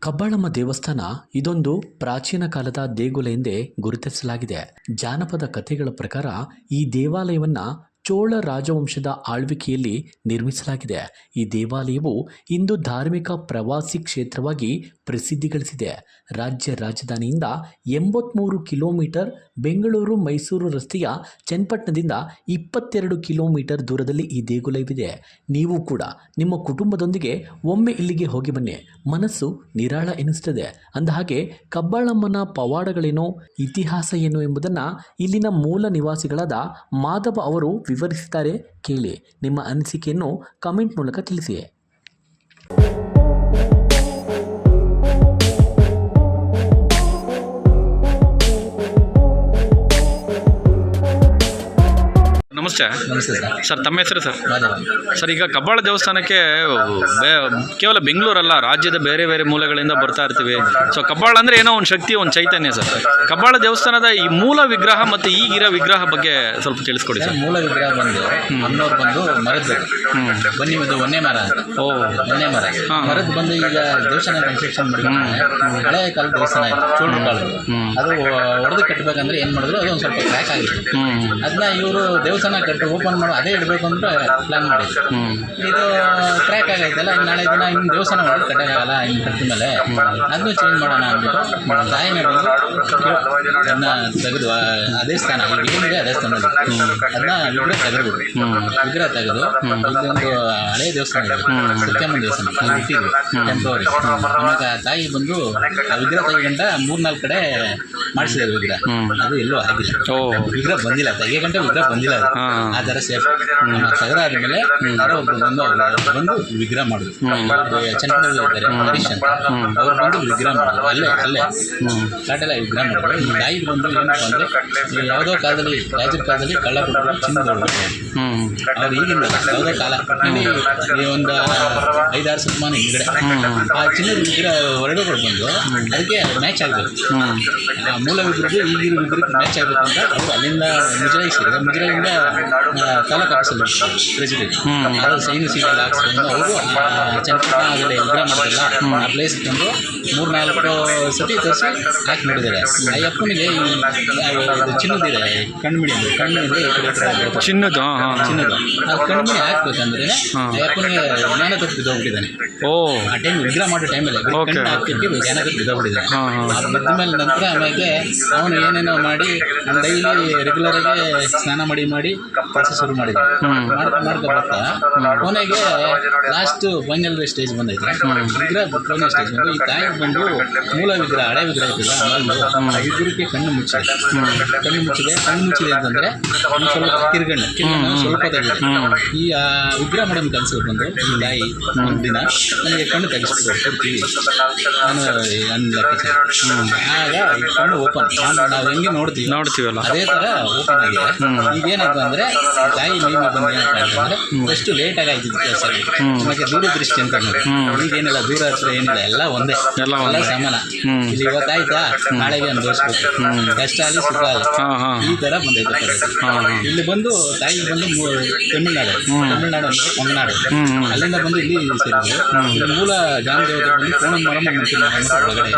ಕಬ್ಬಾಳಮ್ಮ ದೇವಸ್ಥಾನ ಇದೊಂದು ಪ್ರಾಚೀನ ಕಾಲದ ದೇಗುಲ ಎಂದೇ ಗುರುತಿಸಲಾಗಿದೆ. ಜಾನಪದ ಕಥೆಗಳ ಪ್ರಕಾರ ಈ ದೇವಾಲಯವನ್ನು ಚೋಳ ರಾಜವಂಶದ ಆಳ್ವಿಕೆಯಲ್ಲಿ ನಿರ್ಮಿಸಲಾಗಿದೆ. ಈ ದೇವಾಲಯವು ಇಂದು ಧಾರ್ಮಿಕ ಪ್ರವಾಸಿ ಕ್ಷೇತ್ರವಾಗಿ ಪ್ರಸಿದ್ಧಿ ಗಳಿಸಿದೆ. ರಾಜ್ಯ ರಾಜಧಾನಿಯಿಂದ 83 ಕಿಲೋಮೀಟರ್, ಬೆಂಗಳೂರು ಮೈಸೂರು ರಸ್ತೆಯ ಚನ್ನಪಟ್ಟಣದಿಂದ 22 ಕಿಲೋಮೀಟರ್ ದೂರದಲ್ಲಿ ಈ ದೇಗುಲವಿದೆ. ನೀವು ಕೂಡ ನಿಮ್ಮ ಕುಟುಂಬದೊಂದಿಗೆ ಒಮ್ಮೆ ಇಲ್ಲಿಗೆ ಹೋಗಿ ಬನ್ನಿ, ಮನಸ್ಸು ನಿರಾಳ ಎನಿಸುತ್ತದೆ. ಅಂದಹಾಗೆ ಕಬ್ಬಾಳಮ್ಮನ ಪವಾಡಗಳೇನು, ಇತಿಹಾಸ ಏನು ಎಂಬುದನ್ನು ಇಲ್ಲಿನ ಮೂಲ ನಿವಾಸಿಗಳಾದ ಮಾಧವ ಅವರು ವಿವರಿಸಿದ್ದಾರೆ. ಕೇಳಿ, ನಿಮ್ಮ ಅನಿಸಿಕೆಯನ್ನು ಕಮೆಂಟ್ ಮೂಲಕ ತಿಳಿಸಿ. ನಮಸ್ತೆ. ನಮಸ್ತೆ ಸರ್. ಸರ್, ತಮ್ಮ ಹೆಸರು ಸರ್? ಮಾಧವ. ಸರ್, ಈಗ ಕಬ್ಬಾಳ ದೇವಸ್ಥಾನಕ್ಕೆ ಕೇವಲ ಬೆಂಗಳೂರಲ್ಲ, ರಾಜ್ಯದ ಬೇರೆ ಬೇರೆ ಮೂಲಗಳಿಂದ ಬರ್ತಾ ಇರ್ತೀವಿ. ಸೊ ಕಬ್ಬಾಳ ಅಂದರೆ ಏನೋ ಒಂದು ಶಕ್ತಿ, ಒಂದು ಚೈತನ್ಯ ಸರ್. ಕಬ್ಬಾಳ ದೇವಸ್ಥಾನದ ಈ ಮೂಲ ವಿಗ್ರಹ ಮತ್ತು ಈಗಿರೋ ವಿಗ್ರಹ ಬಗ್ಗೆ ಸ್ವಲ್ಪ ತಿಳಿಸ್ಕೊಡಿ ಸರ್. ಮೂಲ ವಿಗ್ರಹ ಬಂದು ಅಮ್ಮನವ್ರು ಬಂದು ಮರದ್ದು ಬನ್ನಿ, ಇದು ಒಂದೇ ಮರ. ಒಂದೇ ಮರ ಮರದ್ದು ಬಂದು ಈಗ ದೇವಸ್ಥಾನ ಕನ್ಸ್ಟ್ರಕ್ಷನ್ ಮಾಡಿದ್ರೆ ಹಳೆಯ ಕಾಲದ ದೇವಸ್ಥಾನ ಆಯಿತು, ಚೋಳ ಕಾಲದ್ದು. ಅದು ಹೊಡೆದು ಕಟ್ಟಬೇಕಂದ್ರೆ ಏನು ಮಾಡಿದ್ರು, ಅದು ಒಂದು ಸ್ವಲ್ಪ ಕ್ರ್ಯಾಕ್ ಆಗಿತ್ತು. ಅದನ್ನ ಇವರು ದೇವಸ್ಥಾನ ಕಟ್ಟಿ ಓಪನ್ ಮಾಡೋ ಅದೇ ಇಡಬೇಕು ಅಂತ ಪ್ಲಾನ್ ಮಾಡಿದ್ರು. ಇದು ಕ್ರ್ಯಾಕ್ ಆಗೈತಲ್ಲ, ನಾಳೆ ದಿನ ಇನ್ನು ದೇವಸ್ಥಾನ ಮಾಡೋದು ಕಟ್ಟಕ್ಕಾಗಲ್ಲ, ಇನ್ನು ಕಟ್ಟಿದ ಮೇಲೆ ಅದನ್ನು ಚೇಂಜ್ ಮಾಡೋಣ ಅಂದ್ಬಿಟ್ಟು ತಾಯಿನ ಅದನ್ನ ತೆಗೆದು ಅದೇ ಸ್ಥಾನ ಏನಿದೆ ಅದೇ ಸ್ಥಾನದಲ್ಲಿ ಅದನ್ನ ವಿಗ್ರಹ ತೆಗೆದು ಇಲ್ಲೊಂದು ಹಳೆ ದೇವಸ್ಥಾನ ಇದೆ, ಸತ್ಯಮ್ಮನ ದೇವಸ್ಥಾನ, ಅಲ್ಲಿ ಇಟ್ಟಿದ್ವಿ ಟೆಂಪ್ರವರಿ. ಆವಾಗ ತಾಯಿ ಬಂದು ಆ ವಿಗ್ರಹ ತೆಗೆಗಂಟ 3-4 ಕಡೆ ಮಾಡಿಸಿದ್ರು ವಿಗ್ರಹ. ಅದು ಎಲ್ಲೂ ಆಗಿಲ್ಲ, ವಿಗ್ರಹ ಬಂದಿಲ್ಲ, ತೆಗೆಗಂಟ ವಿಗ್ರಹ ಬಂದಿಲ್ಲ. ಆ ಥರ ಸೇಫ್ ತೆಗೆದಾದ್ಮೇಲೆ ಯಾರೋ ಒಬ್ರು ಬಂದು ವಿಗ್ರಹ ಮಾಡಿದ್ರು. ಚನ್ನಪಟ್ಟಣದಲ್ಲಿ ಇದ್ದಾರೆ ಹರೀಶ್ ಅಂತ, ಅವ್ರು ಬಂದು ವಿಗ್ರಹ ಮಾಡಿದ್ರು. ಅಲ್ಲೇ ಕಾಟೆಲ್ಲ ವಿಗ್ರಹ ಮಾಡಿದ್ರು. ಈ ತಾಯಿ ಬಂದು ಏನಪ್ಪ ಅಂದರೆ, ಯಾವುದೋ ಕಾಲದಲ್ಲಿ ರಾಜರ ಕಾಲದಲ್ಲಿ ಕಳ್ಳ ಕೊಟ್ಟರು ಚಿನ್ನದೊಳಗೆ ಅವ್ರು ಈಗಿನ ಯಾವುದೋ ಕಾಲ ಇಲ್ಲಿ ಒಂದು 5-6 ಶತಮಾನ ಹಿಂದ್ಗಡೆ ಆ ಚಿನ್ನದ ವಿಗ್ರಹ ಹೊರಗಡೆ ಬಂದು ಅದಕ್ಕೆ ಮ್ಯಾಚ್ ಆಗಬೇಕು. ಆ ಮೂಲ ವಿಗ್ರಹ ಈಗಿನ ವಿಗ್ರಹಕ್ಕೆ ಮ್ಯಾಚ್ ಆಗಬೇಕು ಅಂತ ಅವರು ಅಲ್ಲಿಂದ ಮುಜರಾಯಿ ಸೇರಿದ. ಮುಜರಾಯಿಂದ ತಾಲೂಕು ಆಫೀಸಲ್ಲಿ ಪ್ರೆಸಿಡೆಂಟ್ ಅದು ಸೈನ್ ಸೀಗೆಲ್ಲ ಹಾಕ್ಸ್ಕೊಂಡು ಅವರು ಚನ್ನಪಟ್ಟಣದಲ್ಲಿ ವಿಗ್ರಹ ಮಾಡೋದಿಲ್ಲ ಆ ಪ್ಲೇಸ್ ತಂದು 3-4 ಸತಿ ತರಿಸಿ ಹಾಕಿ ನೋಡಿದ್ದಾರೆ. ಆ ಅಪ್ಪನಿಗೆ ಚಿನ್ನದಿದೆ ಕಣ್ಮಿಡಿ ಅಂದರೆ ಚಿನ್ನದು ಆ ಕಣ್ಮಿಡಿ ಹಾಕ್ಬೇಕಂದ್ರೆ ಆ ಅಪ್ಪನಿಗೆ ಜ್ಞಾನ ತಪ್ಪು ಬಿದ್ದೋಗ್ಬಿಟ್ಟಿದ್ದಾನೆ. ಆ ಟೈಮ್ ವಿಗ್ರಹ ಮಾಡೋ ಟೈಮಲ್ಲಿ ಹಾಕ್ತಿಟ್ಟು ಜ್ಞಾನ ತಪ್ಪು ಬಿದ್ದೋಗ್ಬಿಟ್ಟಿದ್ದಾನೆ. ಅದು ಬಿದ್ದ ಮೇಲೆ ನಂತರ ಆಮೇಲೆ ಅವನು ಏನೇನೋ ಮಾಡಿ ಡೈಲಿ ರೆಗ್ಯುಲರಾಗಿ ಸ್ನಾನ ಮಾಡಿ ಕೆಲಸ ಶುರು ಮಾಡಿದ್ವಿ. ಮಾಡ್ತಾ ಬರ್ತಾ ಕೊನೆಗೆ ಲಾಸ್ಟ್ ಫೈನಲ್ ಸ್ಟೇಜ್ ಬಂದೈತೆ. ವಿಗ್ರಹ ಫೈನಲ್ ಸ್ಟೇಜ್ ಬಂದು ಈ ತಾಯಿ ಬಂದು ಮೂಲ ವಿಗ್ರಹ ಹಳೆ ವಿಗ್ರಹ ಇದ್ದಿಲ್ಲ ವಿಗ್ರಹಕ್ಕೆ ಕಣ್ಣು ಮುಚ್ಚಿದೆ ಅಂತಂದರೆ ಒಂದು ಸ್ವಲ್ಪ ಕಿರ್ಗಣ್ಣು ಸ್ವಲ್ಪ ತೆಗೆದಿದೆ. ಈ ವಿಗ್ರಹ ಮಾಡೋದು ಕನಸಲ್ಲಿ ಬಂದು ಈ ತಾಯಿ ಒಂದು ದಿನ ನನಗೆ ಕಣ್ಣು ತೆಗೆಸ್ಬಿಟ್ಟು ನಾನು ಲೆಕ್ಕಾಚಾರ ಆಗ ಈ ಕಣ್ಣು ಓಪನ್ ನಾವು ಹೆಂಗೆ ನೋಡ್ತೀವಲ್ಲ ಅದೇ ಥರ ಓಪನ್ ಆಗಿದೆ. ಈಗೇನಂತ ಅಂದರೆ ತಾಯಿ ಮಹಿಮೆ ಬಂದು ಏನಪ್ಪ ಅಂತಂದರೆ ಎಷ್ಟು ಲೇಟಾಗಿ ಆಯ್ತಿದ್ದು ಕೆಲಸ, ನಮಗೆ ದೂರದೃಷ್ಟಿ ಅಂತ ಅನ್ನೋದು. ಈಗೇನಿಲ್ಲ, ದೂರ ಹತ್ರ ಏನಿಲ್ಲ, ಎಲ್ಲ ಒಂದೇ, ಎಲ್ಲ ಸಮಾನ. ಇಲ್ಲಿ ಇವತ್ತಾಯ್ತಾ ನಾಳೆಗೆ ಅನುಭವಿಸ್ಬೇಕು, ಕಷ್ಟ ಆಗಲಿ ಸುಖ ಆಗಲಿ, ಈ ಥರ ಬಂದೈತೆ. ಇಲ್ಲಿ ಬಂದು ತಾಯಿ ಬಂದು ತಮಿಳ್ನಾಡು ಅಂದರೆ ಕೊಂಗನಾಡು, ಅಲ್ಲಿಂದ ಬಂದು ಇಲ್ಲಿ ಸೇರಿದ್ರು. ಮೂಲ ಗ್ರಾಮ ದೇವತೆ ಬಂದು ಕೋಣಮರಮ್ಮ ಒಳಗಡೆ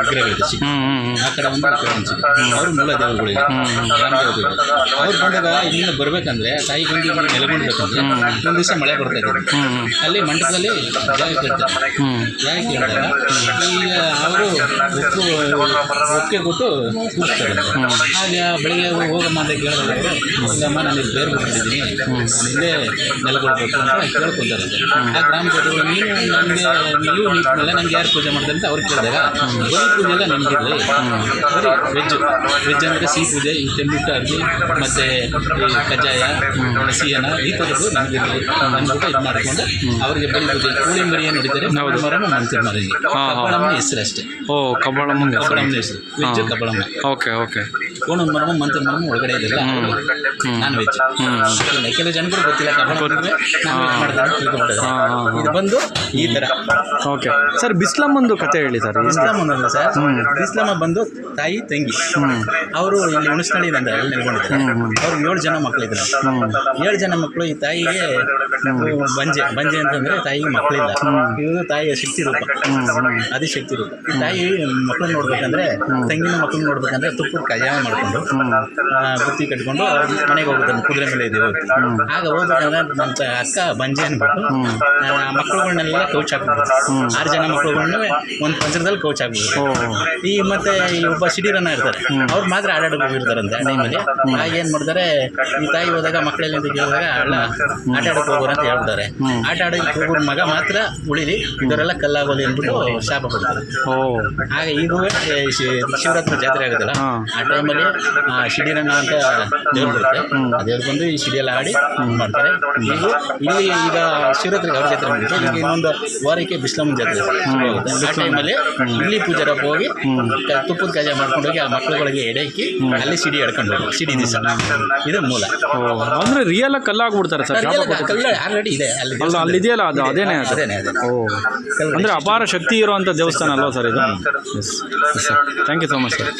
ವಿಗ್ರಹಗಳಿದೆ ಸಿಕ್ಕ ಆ ಕಡೆ ಒಂದು ಅವರು ಮೂಲ ದೇವರುಗಳಿದೆ ಗ್ರಾಮ ದೇವತೆಗಳು. ಅವ್ರು ಬಂದಾಗ ಇಲ್ಲಿಂದ ಬರಬೇಕಂದ್ರೆ ತಾಯಿ ಬಂದು ಇಲ್ಲಿ ನೆಲೆಗೊಂಡ್ಬೇಕಂದ್ರೆ ಒಂದು ದಿವಸ ಮಳೆ ಬರ್ತಾ ಇದೆ. ಅಲ್ಲಿ ಮಂಟಪದಲ್ಲಿ ಜಾಗ ಕೇಳ್ತಾರೆ. ಜಾಗ ಕೇಳಿದಾಗ ಈಗ ಅವರು ಒಪ್ಪಿಗೆ ಕೊಟ್ಟು ಕೂರಿಸ್ತಾರೆ. ಆಗ ಬೆಳಿಗ್ಗೆ ಹೋಗಮ್ಮ ಅಂತ ಕೇಳಿದಾಗ ಅವರು ಇಲ್ಲಮ್ಮ ನಾನು ಇಲ್ಲಿ ಬೇರೆ ಬಿಟ್ಟಿದ್ದೀನಿ, ಬರ್ತೀನಿ, ಇಲ್ಲೇ ನೆಲೆಗೊಳ್ಬೇಕು ಅಂತ ಕೇಳ್ಕೊಂತಾರೆ. ಆ ಗ್ರಾಮ ದೇವತೆಗಳು ನೀವು ಮೇಲೆ ನಂಗೆ ಯಾರು ಪೂಜೆ ಮಾಡ್ತಾರೆ ಅಂತ ಅವ್ರಿಗೆ ಕೇಳಿದಾಗ ಬರೀ ಪೂಜೆ ಎಲ್ಲ ನಿಮಗಿರಲಿ, ಬರೀ ವೆಜ್ ಅಂದರೆ ಸಿಹಿ ಪೂಜೆ, ಈ ತೆಂಬಿಟ್ಟು ಅರ್ಜಿ ಮತ್ತು ಈ ಕಜ್ಜಾಯ ಸಿಹಿಯನ್ನ ಈ ಥರದ್ದು ನಮಗಿರಲಿ ಅಂದ್ಬಿಟ್ಟು ಇದು ಮಾಡಿಕೊಂಡು ಅವ್ರಿಗೆ ಬರೀ ಪೂಜೆ ಕೋಳಿ ಮರಿ ಏನು ಹೊಡಿತಾರೆ, ಮರನು ಮಂತ್ರ ಮರಿ ಕಬ್ಬಳಮ್ಮ ಹೆಸರು ಅಷ್ಟೇ. ಓ ಕಬ್ಬಾಳಮ್ಮನ ಕಬ್ಬಳಮ್ಮನ ಹೆಸರು ವೆಜ್ ಕಬ್ಬಳಮ್ಮ. Okay okay. ಕೋಣದ ಮರಮ ಮಂತ್ರ ಮರಮ ಒಳಗಡೆ ಇರಲಿಲ್ಲ, ನಾನ್ ವೆಜ್. ಕೆಲವು ಜನಗಳು ಗೊತ್ತಿಲ್ಲ ಕಬ್ಬಳಮ್ಮ ನಾನ್ ವೆಜ್ ಮಾಡ್ತಾರೆ ಅಂತ ತಿಳ್ಕೊಂಡ್ಬಿಟ್ಟಿದ್ದಾರೆ. ಇದು ಬಂದು ಈ ಥರ. ಓಕೆ ಸರ್, ಬಿಸ್ಲಮ್ಮಂದು ಕತೆ ಹೇಳಿ ಸರ್. ಬಿಸ್ಲಮ್ಮ ಅನ್ನೋದು ಸರ್, ಬಿಸ್ಲಮ್ಮ ಬಂದು ತಾಯಿ ತಂಗಿ, ಅವರು ಇಲ್ಲಿ ಹುಣಸನಳ್ಳಿ ಅಂತ ಅಲ್ಲಿ ನೆಲೆಗೊಂಡಿದ್ದಾರೆ. ಅವ್ರಿಗೆ 7 ಜನ ಮಕ್ಕಳಿದ್ರು. 7 ಜನ ಮಕ್ಕಳು. ಈ ತಾಯಿಗೆ ಬಂಜೆ ಅಂತಂದ್ರೆ ತಾಯಿಗೆ ಮಕ್ಕಳಿಲ್ಲ. ಇವರು ತಾಯಿಯ ಶಕ್ತಿ ರೂಪ, ಆದಿಶಕ್ತಿ ರೂಪ. ಈ ತಾಯಿ ಮಕ್ಕಳನ್ನ ನೋಡ್ಬೇಕಂದ್ರೆ, ತಂಗಿನ ಮಕ್ಕಳನ್ನ ನೋಡ್ಬೇಕಂದ್ರೆ ತುಪ್ಪದ ಕಜಾಯ ಮಾಡ್ಕೊಂಡು ಬುತ್ತಿ ಕಟ್ಕೊಂಡು ಮನೆಗೆ ಹೋಗ್ತಾನೆ, ಕುದುರೆ ಮೇಲೆ ಇದೆ ಹೋಗ್ತಿ. ಆಗ ಹೋಗ್ಬೇಕಂದ್ರೆ ನಮ್ಮ ಅಕ್ಕ ಬಂಜೆ ಅಂದ್ಬಿಟ್ಟು ಮಕ್ಕಳುಗಳನ್ನೆಲ್ಲ ಕೌಚ್ ಹಾಕ್ಬಿಡ್ತಾರೆ. 6 ಜನ ಮಕ್ಕಳುಗಳನ್ನ ಒಂದು ಪಂಜರದಲ್ಲಿ ಕೌಚ್ ಹಾಕ್ಬಿಡ್ತಾರೆ. ಈ ಮತ್ತೆ ಈ ಒಬ್ಬ ಸಿಡಿರನ್ನ ಇರ್ತಾರೆ, ಅವ್ರು ಮಾತ್ರ ಆಡಾಡಕ್ಕೆ ಹೋಗಿರ್ತಾರಂತೆ ಆ ಟೈಮಲ್ಲಿ. ಆಗ ಏನು ಮಾಡ್ತಾರೆ, ಈ ತಾಯಿ ಹೋದಾಗ ಮಕ್ಕಳೆಲ್ಲ ಅಂತ ಕೇಳಿದಾಗ ಆಟ ಆಡಕ್ಕೆ ಹೋಗೋರು ಅಂತ ಹೇಳ್ತಾರೆ. ಆಟ ಆಡೋಕ್ಕೆ ಹೋಗೋ ಮಗ ಮಾತ್ರ ಉಳಿಲಿ, ಇದರೆಲ್ಲ ಕಲ್ಲಾಗೋಲಿ ಅಂದ್ಬಿಟ್ಟು ಶಾಪ ಕೊಡ್ತಾರೆ. ಆಗ ಈಗ ಶಿವರಾತ್ರಿ ಜಾತ್ರೆ ಆಗುತ್ತಲ್ಲ, ಆ ಟೈಮಲ್ಲಿ ಶಿಡಿರನ್ನ ಅಂತ ದೇವ್ರು ಬರುತ್ತೆ. ಆ ದೇವ್ರು ಬಂದು ಈ ಶಿಡಿಯೆಲ್ಲ ಆಡಿ ಮಾಡ್ತಾರೆ. ಈಗ ಶಿವರಾತ್ರಿಗೆ ಅವ್ರ ಜಾತ್ರೆ ಮುಗಿತು. ಈಗ ಇನ್ನೊಂದು ವಾರಕ್ಕೆ ಬಿಸ್ಲಮ್ಮನ ಜಾತ್ರೆ ಶುರು ಆಗುತ್ತೆ. ಆ ಟೈಮಲ್ಲಿ ಇಲ್ಲಿ ಪೂಜಾರಪ್ಪ ಹೋಗಿ ತುಪ್ಪದ ಕಜಾಯ ಮಾಡ್ಕೊಂಡು ಹೋಗಿ ಆ ಮಕ್ಕಳುಗಳಿಗೆ ಎಡೆಕ್ಕಿ ಅಲ್ಲಿ ಸಿಡಿ ಎಡ್ಕೊಂಡು ಹೋಗಿ ಸಿಡಿ ದಿವಸ. ಇದು ಮೂಲ. ಅಂದ್ರೆ ರಿಯಲ್ ಆಗಿ ಕಲ್ಲಾಗ್ಬಿಡ್ತಾರೆ ಸರ್? ಕಲ್ಲು ಆಲ್ರೆಡಿ ಇದೆ ಅಲ್ಲಿ ಇದೆಯಲ್ಲ, ಅದು ಅದೇನೇ ಅಂದ್ರೆ ಅಪಾರ ಶಕ್ತಿ ಇರುವಂಥ ದೇವಸ್ಥಾನ ಅಲ್ವಾ ಸರ್ ಇದು? Thank you so much sir.